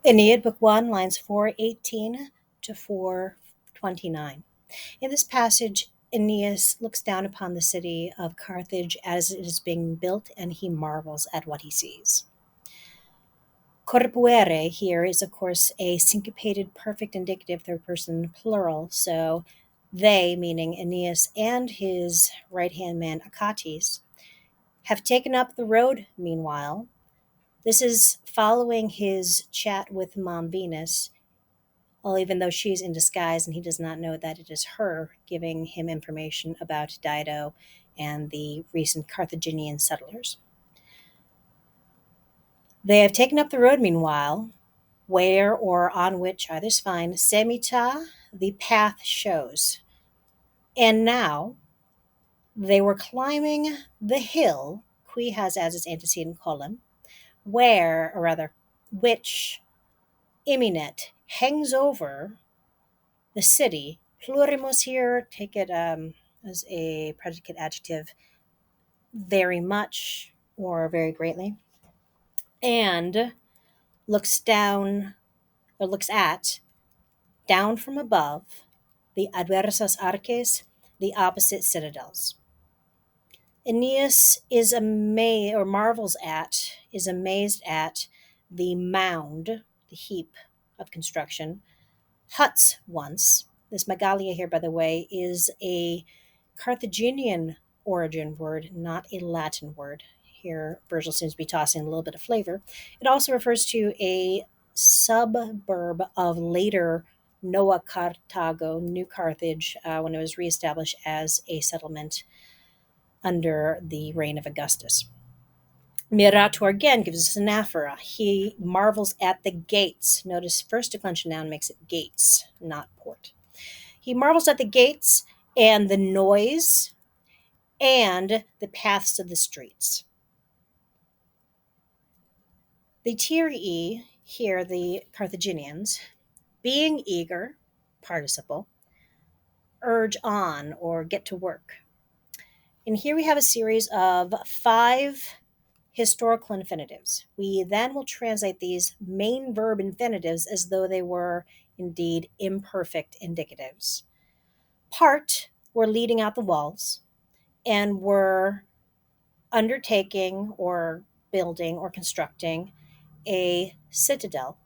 Aeneid, Book 1, lines 418 to 429. In this passage, Aeneas looks down upon the city of Carthage as it is being built, and he marvels at what he sees. Corpuere here is, of course, a syncopated perfect indicative third person plural. So they, meaning Aeneas and his right hand man Achates, have taken up the road meanwhile. This is following his chat with Mom Venus, well, even though she's in disguise and he does not know that it is her giving him information about Dido and the recent Carthaginian settlers. They have taken up the road meanwhile, where or on which either's fine, semita, the path shows. And now they were climbing the hill, qui has as its antecedent column, where, or rather, which Iminet hangs over the city. Plurimus here, take it as a predicate adjective, very much or very greatly, and looks down or looks at, down from above, the adversas arches, the opposite citadels. Aeneas is amazed or marvels at, is amazed at the mound, the heap of construction, huts once. This megalia here, by the way, is a Carthaginian origin word, not a Latin word. Here, Virgil seems to be tossing a little bit of flavor. It also refers to a suburb of later Nova Carthago, New Carthage, when it was reestablished as a settlement under the reign of Augustus. Mirator again gives us an aphora. He marvels at the gates. Notice first declension noun makes it gates, not port. He marvels at the gates and the noise and the paths of the streets. The Tyrii, here the Carthaginians, being eager, participle, urge on or get to work. And here we have a series of 5 historical infinitives. We then will translate these main verb infinitives as though they were indeed imperfect indicatives. Part, we're leading out the walls, and we're undertaking or building or constructing a citadel,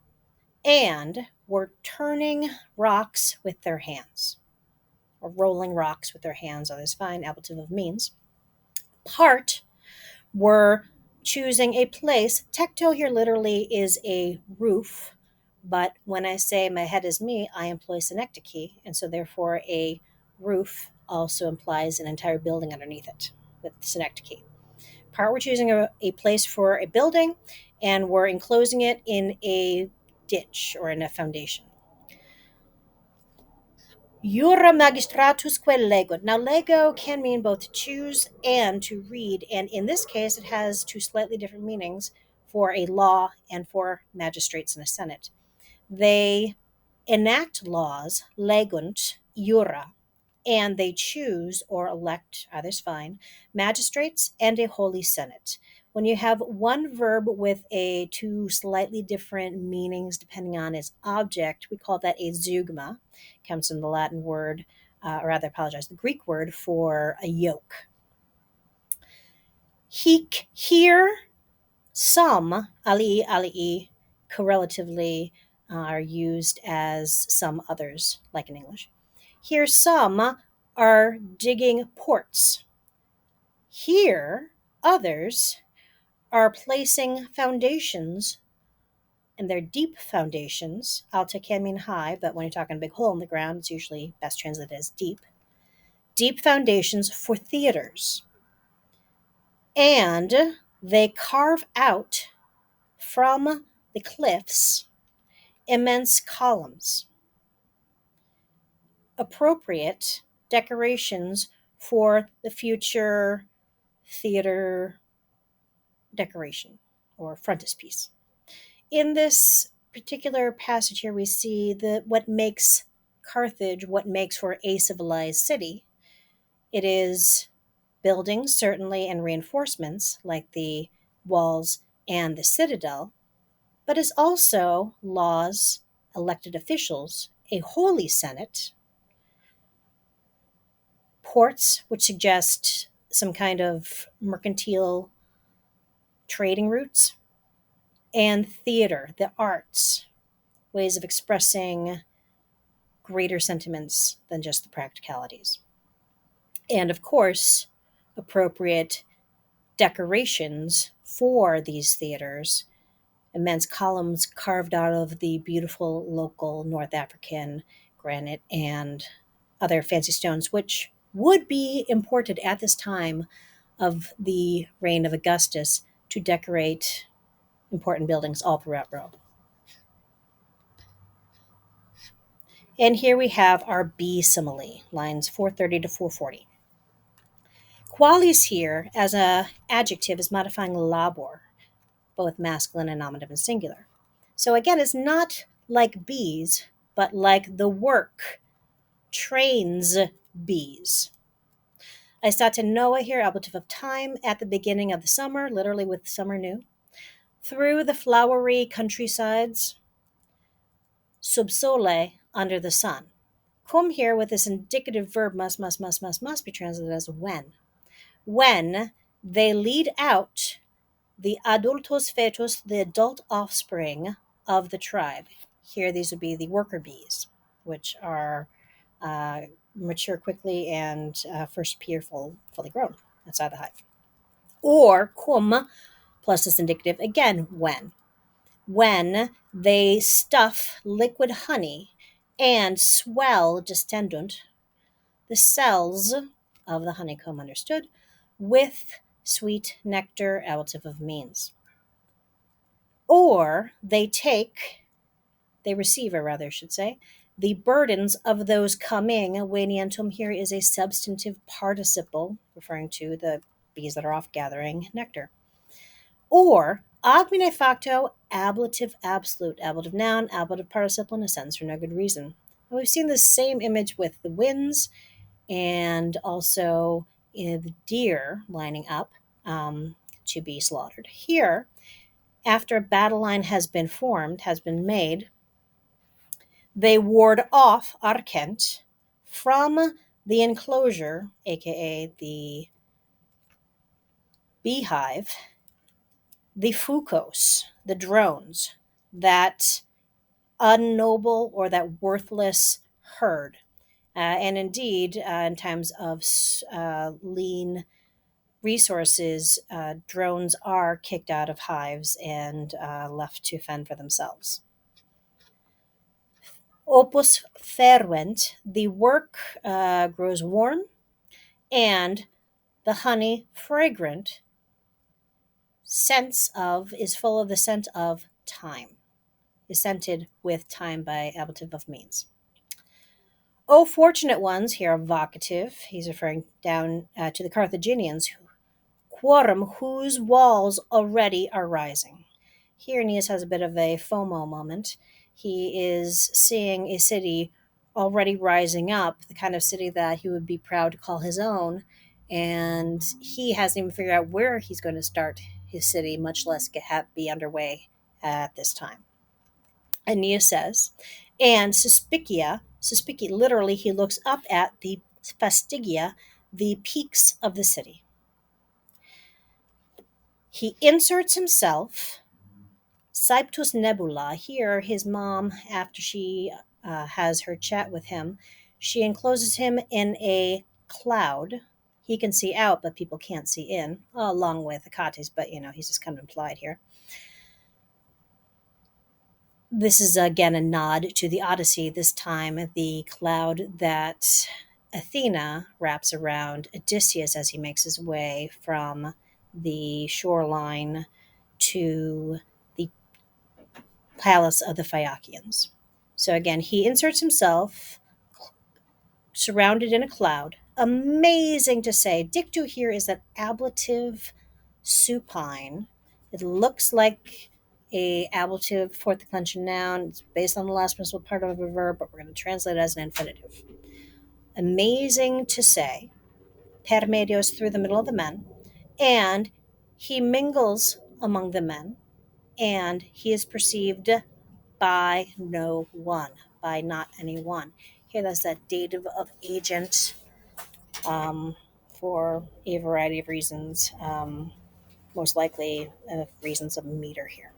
and we're turning rocks with their hands, or rolling rocks with their hands, others fine, ablative of means. Part, we're choosing a place. Tecto here literally is a roof, but when I say my head is me, I employ synecdoche, and so therefore a roof also implies an entire building underneath it with synecdoche. Part, we're choosing a place for a building, and we're enclosing it in a ditch or in a foundation. Jura magistratusque legot. Now, lego can mean both to choose and to read, and in this case, it has 2 slightly different meanings for a law and for magistrates in a senate. They enact laws, legunt, jura, and they choose or elect, others fine, magistrates and a holy senate. When you have one verb with a 2 slightly different meanings depending on its object, we call that a zeugma. It comes from the Latin word, or rather, apologize, the Greek word for a yoke. Hic, here, some, alii, correlatively, are used as some others, like in English. Here, some are digging ports. Here, others are placing foundations, and they're deep foundations. Alta can mean high, but when you're talking a big hole in the ground, it's usually best translated as deep. Deep foundations for theaters. And they carve out from the cliffs immense columns, appropriate decorations for the future theater decoration or frontispiece. In this particular passage here, we see what makes Carthage, what makes for a civilized city. It is buildings, certainly, and reinforcements like the walls and the citadel, but is also laws, elected officials, a holy senate, ports, which suggest some kind of mercantile trading routes, and theater, the arts, ways of expressing greater sentiments than just the practicalities. And of course, appropriate decorations for these theaters, immense columns carved out of the beautiful local North African granite and other fancy stones, which would be imported at this time of the reign of Augustus to decorate important buildings all throughout Rome. And here we have our bee simile, lines 430 to 440. Qualis here, as a adjective, is modifying labor, both masculine and nominative and singular. So again, it's not like bees, but like the work trains bees. I start to Noah here, ablative of time, at the beginning of the summer, literally with summer new, through the flowery countrysides, sub sole, under the sun. Cum here with this indicative verb must be translated as when. When they lead out the adultos fetus, the adult offspring of the tribe. Here, these would be the worker bees, which are mature quickly and first appear fully grown outside the hive. Or cum plus this indicative, again, when. When they stuff liquid honey and swell distendant, the cells of the honeycomb understood, with sweet nectar, ablative of means. Or they receive, or rather, I should say, the burdens of those coming. Venientum here is a substantive participle, referring to the bees that are off gathering nectar. Or agmine facto, ablative absolute, ablative noun, ablative participle in a sentence for no good reason. And we've seen the same image with the winds and also the deer lining up to be slaughtered. Here, after a battle line has been formed, has been made, they ward off Arkent from the enclosure, aka the beehive, the Foucaults, the drones, that unnoble or that worthless herd. And indeed, in times of lean resources, drones are kicked out of hives and left to fend for themselves. Opus fervent, the work grows warm, and the honey fragrant, sense of is full of the scent of time, is scented with time by ablative of means. O fortunate ones, here vocative, he's referring down to the Carthaginians, quorum whose walls already are rising. Here Aeneas has a bit of a FOMO moment. He is seeing a city already rising up, the kind of city that he would be proud to call his own, and he hasn't even figured out where he's going to start his city, much less be underway at this time. Aeneas says, and suspicia, literally he looks up at the fastigia, the peaks of the city. He inserts himself, Cyptus nebula. Here, his mom, after she has her chat with him, she encloses him in a cloud. He can see out, but people can't see in, along with Achates, but he's just kind of implied here. This is again a nod to the Odyssey, this time the cloud that Athena wraps around Odysseus as he makes his way from the shoreline to the palace of the Phaeacians. So again, he inserts himself surrounded in a cloud. Amazing to say. Dictu here is that ablative supine. It looks like a ablative fourth declension noun. It's based on the last principal part of a verb, but we're going to translate it as an infinitive. Amazing to say. Per medios, through the middle of the men. And he mingles among the men. and he is perceived by no one, by not anyone. Here, that's that dative of agent, for a variety of reasons, most likely reasons of meter here.